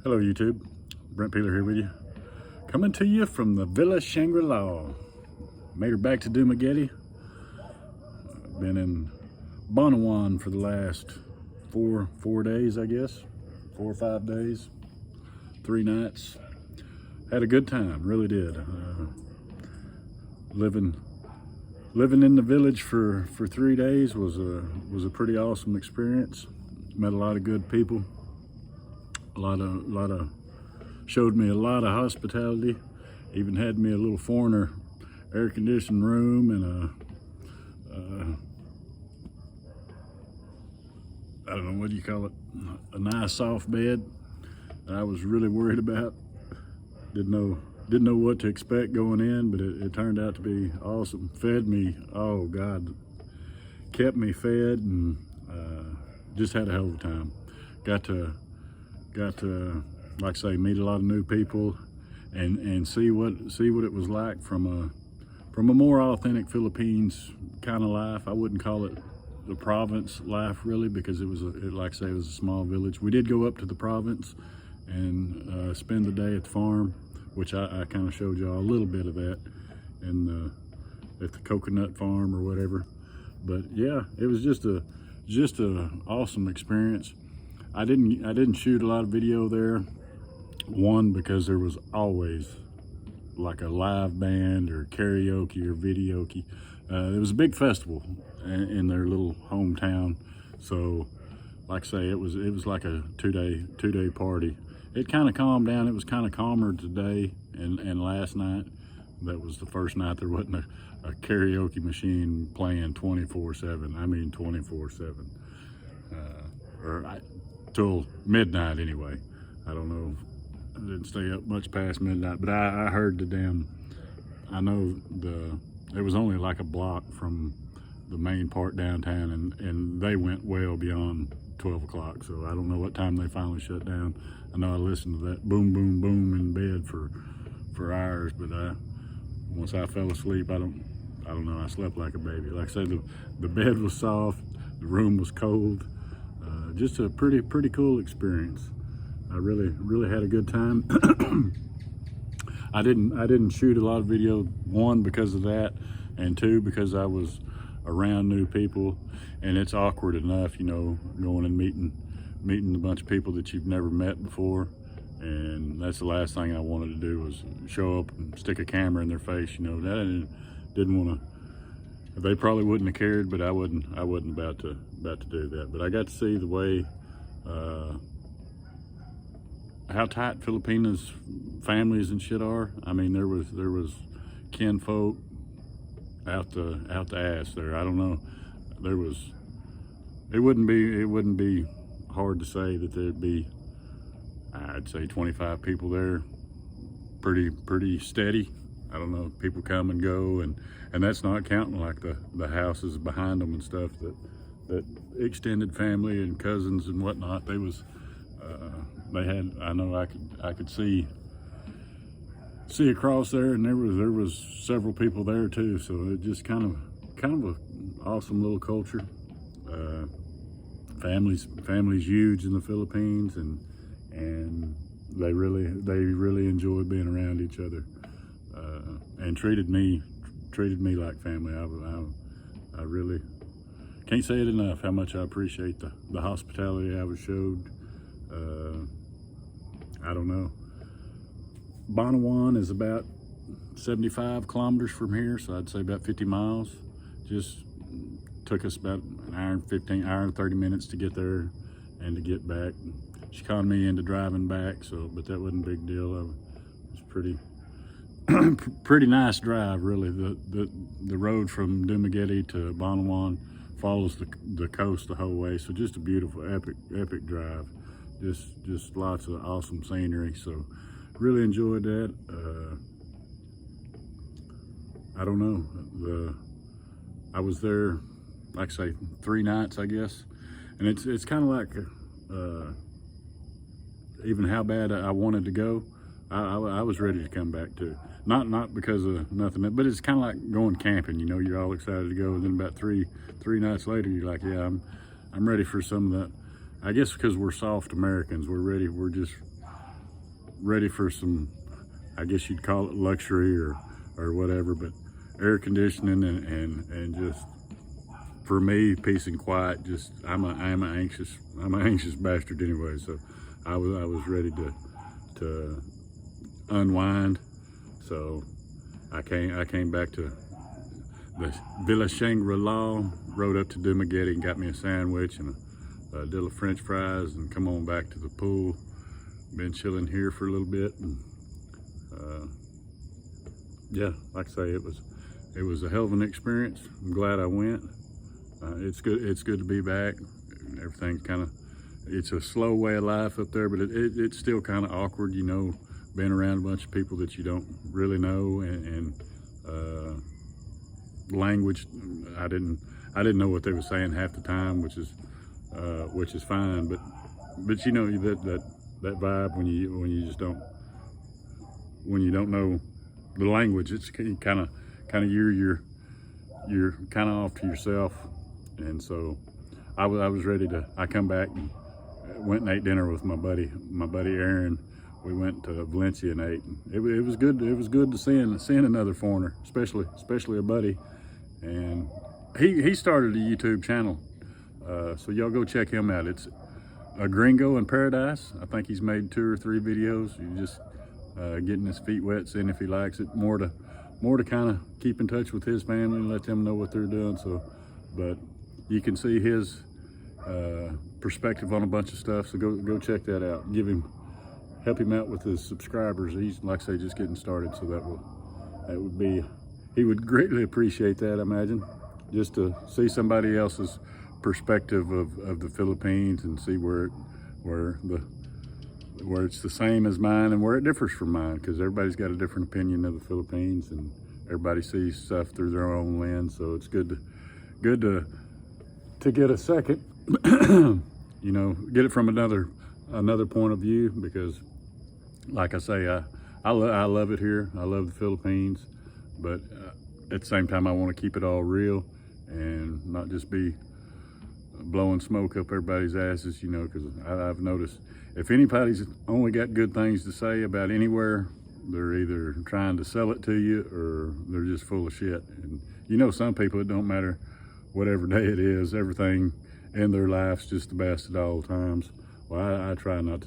Hello YouTube, Brent Peeler here with you. Coming to you from the Villa Shangri-La. Made her back to Dumaguete. Been in Bonawan for the last four days, I guess. 4 or 5 days, 3 nights. Had a good time, really did. Living in the village for 3 days was a pretty awesome experience. Met a lot of good people. Showed me a lot of hospitality. Even had me a little foreigner air-conditioned room and I don't know, what do you call it? A nice soft bed that I was really worried about. Didn't know what to expect going in, but it turned out to be awesome. Fed me, oh God, kept me fed, and just had a hell of a time. Got to, like I say, meet a lot of new people and see what it was like from a more authentic Philippines kind of life. I wouldn't call it the province life really, because like I say, it was a small village. We did go up to the province and spend the day at the farm, which I kind of showed y'all a little bit of that at the coconut farm or whatever. But yeah, it was just a awesome experience. I didn't shoot a lot of video there. One, because there was always like a live band or karaoke or videoke. It was a big festival in their little hometown. So like I say, it was like a two day party. It kind of calmed down. It was kind of calmer today and last night. That was the first night there wasn't a karaoke machine playing 24/7. I mean 24/7. Till midnight anyway. I don't know. I didn't stay up much past midnight, but I heard I know it was only like a block from the main part downtown, and they went well beyond 12 o'clock. So I don't know what time they finally shut down. I know I listened to that boom, boom, boom in bed for hours, but once I fell asleep, I don't know, I slept like a baby. Like I said, the bed was soft, the room was cold. Just a pretty cool experience. I really had a good time. I didn't shoot a lot of video, one because of that, and two because I was around new people, and it's awkward enough, you know, going and meeting a bunch of people that you've never met before. And that's the last thing I wanted to do, was show up and stick a camera in their face. You know, that didn't want to. They probably wouldn't have cared, but I wasn't about to do that. But I got to see the way how tight Filipinos families and shit are. I mean, there was kinfolk out the ass there. I don't know. It wouldn't be hard to say that there'd be, I'd say 25 people there, pretty steady. I don't know, people come and go, and that's not counting like the houses behind them and stuff, that extended family and cousins and whatnot. They had, I know I could see across there, and there was several people there too. So it just kind of a awesome little culture. Families huge in the Philippines, and they really enjoy being around each other. And treated me like family. I really can't say it enough how much I appreciate the hospitality I was showed. I don't know. Bonawan is about 75 kilometers from here, so I'd say about 50 miles. Just took us about an hour and 30 minutes to get there and to get back. She conned me into driving back, but that wasn't a big deal. It was pretty nice drive, really. The road from Dumaguete to Bonawan follows the coast the whole way, so just a beautiful, epic drive. Just lots of awesome scenery. So really enjoyed that. I don't know. I was there, like I say, 3 nights, I guess, and it's kind of like even how bad I wanted to go. I was ready to come back too. Not because of nothing, but it's kind of like going camping. You know, you're all excited to go, and then about three nights later, you're like, yeah, I'm ready for some of that. I guess because we're soft Americans, we're ready. We're just ready for some, I guess you'd call it luxury or whatever, but air conditioning and just, for me, peace and quiet. Just I'm an anxious bastard anyway, so I was ready to unwind. So I came back to the Villa Shangri-La, rode up to Dumaguete and got me a sandwich and a deal of French fries, and come on back to the pool. Been chilling here for a little bit, and yeah, like I say, it was a hell of an experience. I'm glad I went. It's good to be back. Everything's kind of, it's a slow way of life up there, but it's still kind of awkward, you know, being around a bunch of people that you don't really know, and language. I didn't know what they were saying half the time, which is fine, but you know, that vibe when you just don't, when you don't know the language, it's kind of you're kind of off to yourself. And so I was ready to, I come back and went and ate dinner with my buddy Aaron. We went to Valencia and ate. It was good. It was good to see another foreigner, especially a buddy. And he started a YouTube channel, so y'all go check him out. It's a Gringo in Paradise. I think he's made 2 or 3 videos. He's just getting his feet wet, seeing if he likes it. More to kind of keep in touch with his family and let them know what they're doing. So, but you can see his perspective on a bunch of stuff. So go check that out. Help him out with his subscribers. He's, like I say, just getting started. So that would be, he would greatly appreciate that, I imagine, just to see somebody else's perspective of the Philippines and see where it's the same as mine and where it differs from mine, because everybody's got a different opinion of the Philippines and everybody sees stuff through their own lens. So it's good to get a second, you know, get it from another point of view, because like I say, I love it here. I love the Philippines, but at the same time, I want to keep it all real and not just be blowing smoke up everybody's asses, you know, because I've noticed if anybody's only got good things to say about anywhere, they're either trying to sell it to you or they're just full of shit. And you know, some people, it don't matter whatever day it is, everything in their life's just the best at all times. Well, I try not to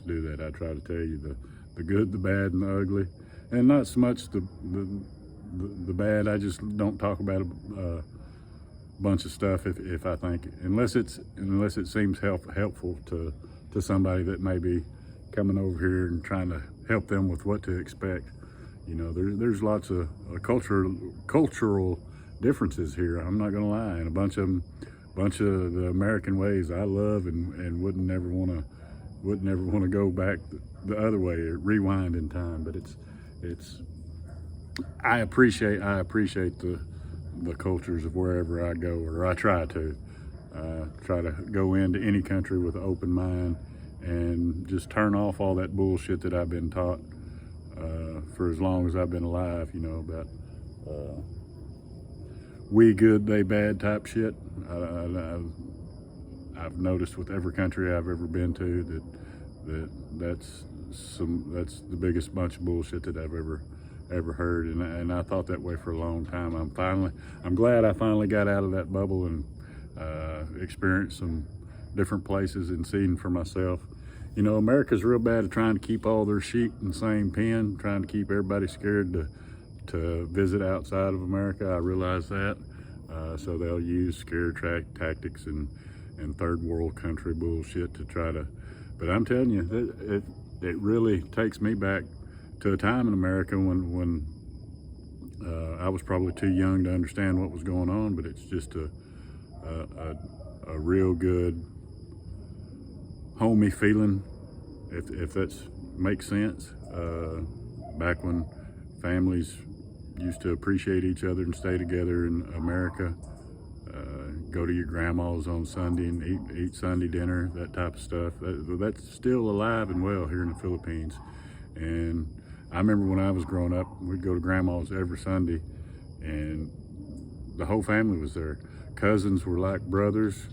do that. I try to tell you the good, the bad, and the ugly, and not so much the bad. I just don't talk about a bunch of stuff if I think, unless it seems helpful to somebody that may be coming over here and trying to help them with what to expect. You know, there's lots of cultural differences here. I'm not gonna lie, and a bunch of the American ways I love and wouldn't never want to go back the other way or rewind in time. But I appreciate the cultures of wherever I go, or I try to go into any country with an open mind and just turn off all that bullshit that I've been taught for as long as I've been alive, you know, about we good, they bad type shit. I've noticed with every country I've ever been to that's the biggest bunch of bullshit that I've ever heard, and I thought that way for a long time. I'm glad I finally got out of that bubble and experienced some different places and seen for myself. You know, America's real bad at trying to keep all their sheep in the same pen, trying to keep everybody scared to visit outside of America. I realize that. So they'll use scare tactics and third world country bullshit to try to, but I'm telling you, it really takes me back to a time in America when I was probably too young to understand what was going on, but it's just a real good homey feeling, if that makes sense. Back when families used to appreciate each other and stay together in America, go to your grandma's on Sunday and eat Sunday dinner, that type of stuff. That's still alive and well here in the Philippines. And I remember when I was growing up, we'd go to grandma's every Sunday and the whole family was there. Cousins were like brothers.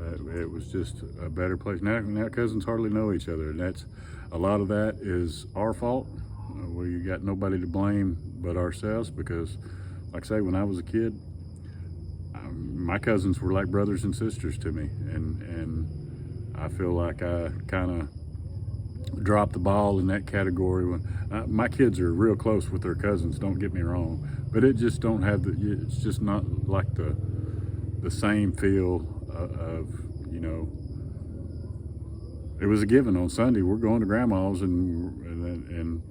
It was just a better place. Now cousins hardly know each other, and that's a lot of that is our fault. We got nobody to blame but ourselves, because, like I say, when I was a kid, my cousins were like brothers and sisters to me, and I feel like I kind of dropped the ball in that category. When my kids are real close with their cousins, don't get me wrong, but it just don't have it's just not like the same feel of, you know, it was a given on Sunday, we're going to grandma's, and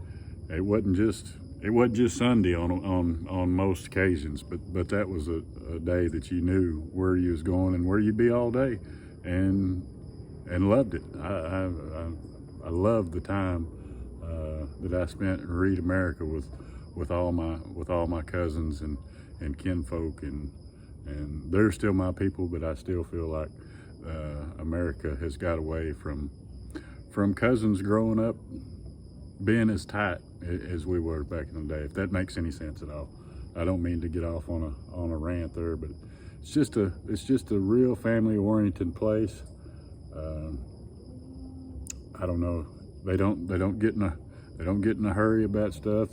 it wasn't just Sunday on most occasions, but that was a day that you knew where you was going and where you'd be all day, and loved it. I loved the time that I spent in Reed America with all my cousins and kinfolk, and they're still my people, but I still feel like America has got away from cousins growing up being as tight as we were back in the day, if that makes any sense at all. I don't mean to get off on a rant there, but it's just a real family-oriented place. I don't know. They don't get in a hurry about stuff.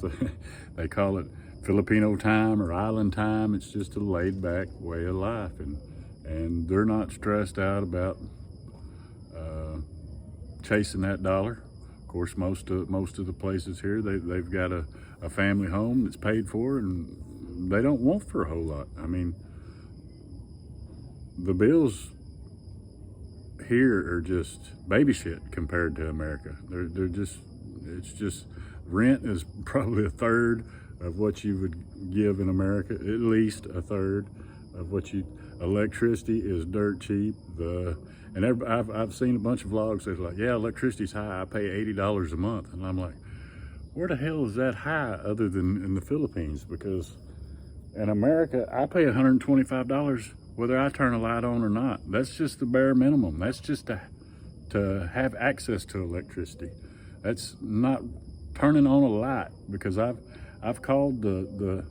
They call it Filipino time or island time. It's just a laid-back way of life, and they're not stressed out about chasing that dollar. Of course, most of the places here, they've got a family home that's paid for, and they don't want for a whole lot. I mean, the bills here are just baby shit compared to America. It's just rent is probably a third of what you would give in America, at least a third of what electricity is dirt cheap. I've seen a bunch of vlogs that's like, yeah, electricity's high, I pay $80 a month. And I'm like, where the hell is that high other than in the Philippines? Because in America, I pay $125 whether I turn a light on or not. That's just the bare minimum. That's just to have access to electricity. That's not turning on a light, because I've called the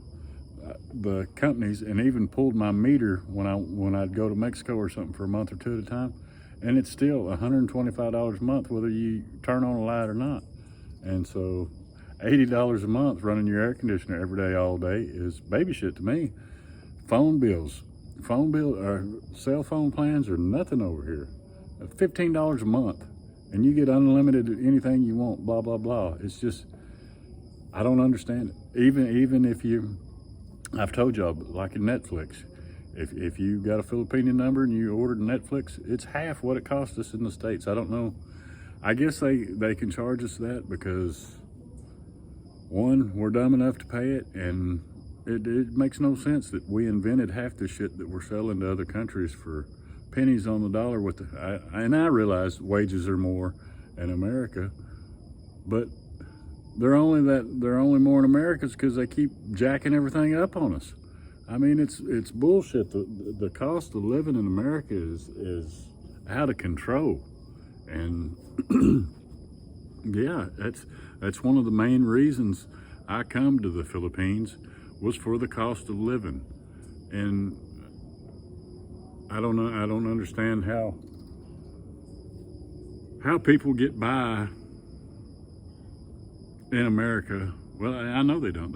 companies and even pulled my meter when I'd go to Mexico or something for a month or two at a time, and it's still $125 a month whether you turn on a light or not. And so $80 a month running your air conditioner every day all day is baby shit to me. Phone bills or cell phone plans are nothing over here. $15 a month and you get unlimited anything you want, blah blah blah. It's just, I don't understand it. Even if I've told y'all, like in Netflix, if you got a Filipino number and you ordered Netflix, it's half what it cost us in the States. I don't know. I guess they can charge us that because, one, we're dumb enough to pay it, and it makes no sense that we invented half the shit that we're selling to other countries for pennies on the dollar. And I realize wages are more in America, but they're only more in America because they keep jacking everything up on us. I mean, it's bullshit. The cost of living in America is out of control, and yeah, that's one of the main reasons I come to the Philippines, was for the cost of living. And I don't understand how people get by in America. Well, I know they don't,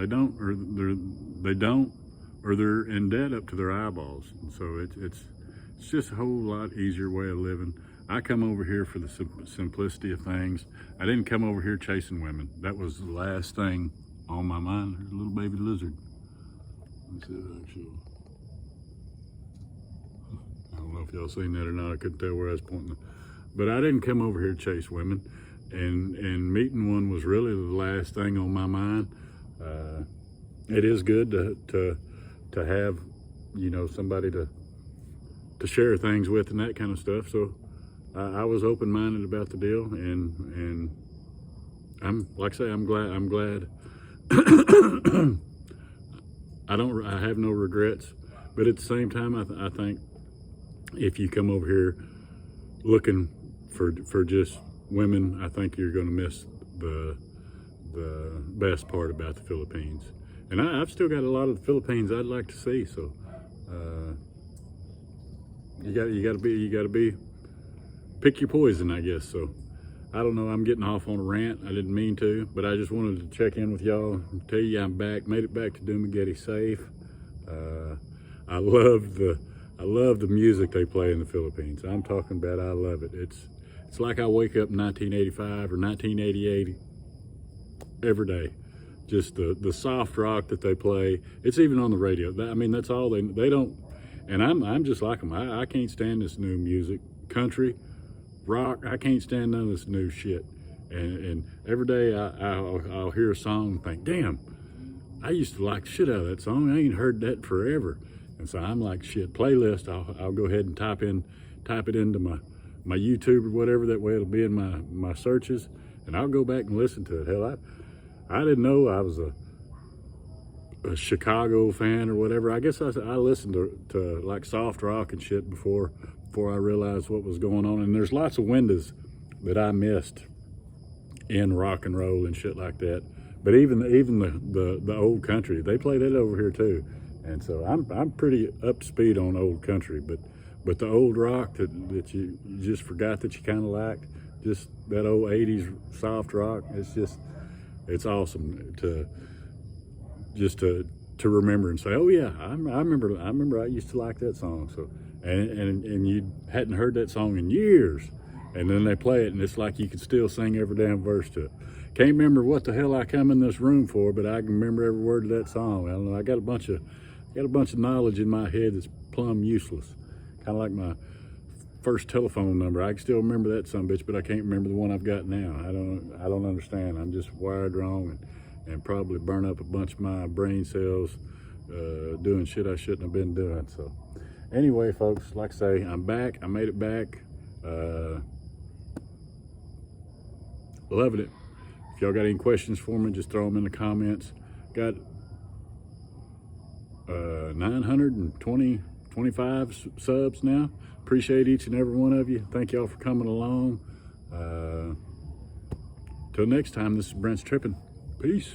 or they're in debt up to their eyeballs. And so it's just a whole lot easier way of living. I come over here for the simplicity of things. I didn't come over here chasing women. That was the last thing on my mind. There's a little baby lizard. Let's see that actually. I don't know if y'all seen that or not. I couldn't tell where I was pointing. But I didn't come over here to chase women, and meeting one was really the last thing on my mind. It is good to have, you know, somebody to share things with and that kind of stuff. So I was open-minded about the deal, and I'm, like I say, I'm glad. I have no regrets, but at the same time, I think if you come over here looking for just women, I think you're going to miss the best part about the Philippines. And I've still got a lot of the Philippines I'd like to see. So you gotta be pick your poison, I guess. So I don't know, I'm getting off on a rant. I didn't mean to, but I just wanted to check in with y'all and tell you I'm back, made it back to Dumaguete safe. I love the music they play in the Philippines. I'm talking about, I love it. It's like I wake up in 1985 or 1988 every day. Just the soft rock that they play. It's even on the radio. I mean, that's all they don't. And I'm just like them. I can't stand this new music, country, rock. I can't stand none of this new shit. And every day I'll hear a song and think, damn, I used to like the shit out of that song. I ain't heard that forever. And so I'm like, shit, playlist. I'll go ahead and type it into my YouTube or whatever. That way it'll be in my searches, and I'll go back and listen to it. Hell, I didn't know I was a Chicago fan or whatever. I guess I listened to like soft rock and shit before I realized what was going on. And there's lots of windows that I missed in rock and roll and shit like that. But even the old country, they play that over here too. And so I'm pretty up to speed on old country, but the old rock that you just forgot that you kind of liked, just that old 80s soft rock, it's awesome to remember and say, oh yeah, I remember I used to like that song. So and you hadn't heard that song in years, and then they play it and it's like you could still sing every damn verse to it. Can't remember what the hell I come in this room for, but I can remember every word of that song. I don't know, I got a bunch of knowledge in my head that's plumb useless. Kind of like my first telephone number. I can still remember that son bitch, but I can't remember the one I've got now. I don't understand. I'm just wired wrong and probably burn up a bunch of my brain cells doing shit I shouldn't have been doing. So anyway, folks, like I say, I'm back. I made it back. Loving it. If y'all got any questions for me, just throw them in the comments. Got 925 subs now. Appreciate each and every one of you. Thank y'all for coming along. Till next time, this is Brent's Tripping. Peace.